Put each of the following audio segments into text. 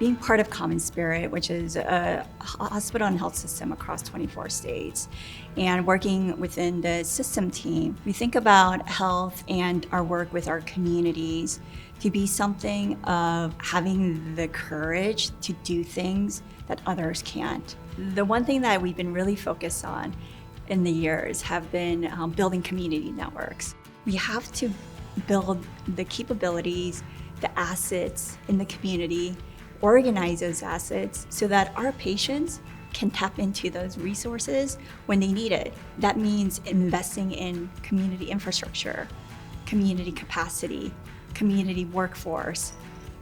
being part of CommonSpirit, which is a hospital and health system across 24 states, and working within the system team, we think about health and our work with our communities to be something of having the courage to do things that others can't. The one thing that we've been really focused on in the years have been building community networks. We have to build the capabilities, the assets in the community, organize those assets so that our patients can tap into those resources when they need it. That means investing in community infrastructure, community capacity, community workforce,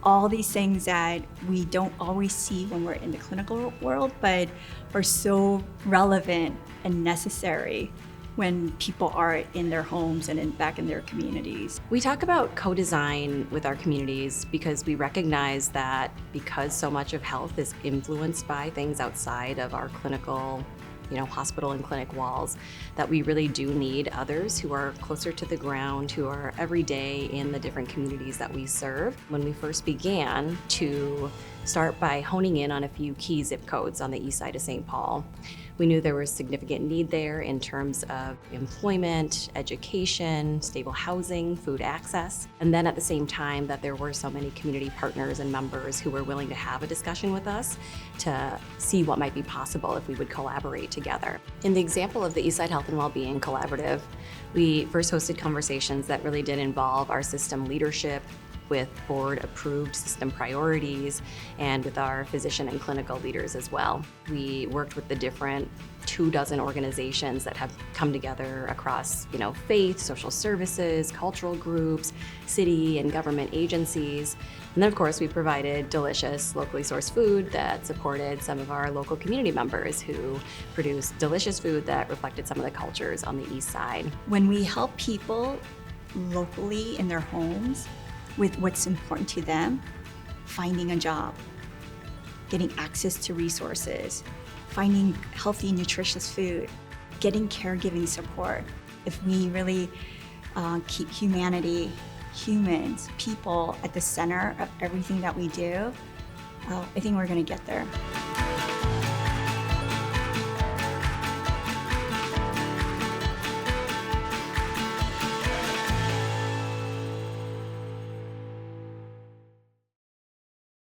all these things that we don't always see when we're in the clinical world, but are so relevant and necessary when people are in their homes and back in their communities. We talk about co-design with our communities because we recognize that because so much of health is influenced by things outside of our clinical, hospital and clinic walls, that we really do need others who are closer to the ground, who are every day in the different communities that we serve. When we first began to start by honing in on a few key zip codes on the east side of St. Paul, we knew there was significant need there in terms of employment, education, stable housing, food access, and then at the same time that there were so many community partners and members who were willing to have a discussion with us to see what might be possible if we would collaborate together. In the example of the Eastside Health and Wellbeing Collaborative, we first hosted conversations that really did involve our system leadership, with board-approved system priorities, and with our physician and clinical leaders as well. We worked with the different 24 organizations that have come together across, faith, social services, cultural groups, city and government agencies. And then of course we provided delicious, locally sourced food that supported some of our local community members who produced delicious food that reflected some of the cultures on the east side. When we help people locally in their homes, with what's important to them, finding a job, getting access to resources, finding healthy, nutritious food, getting caregiving support. If we really keep humanity, humans, people at the center of everything that we do, I think we're going to get there.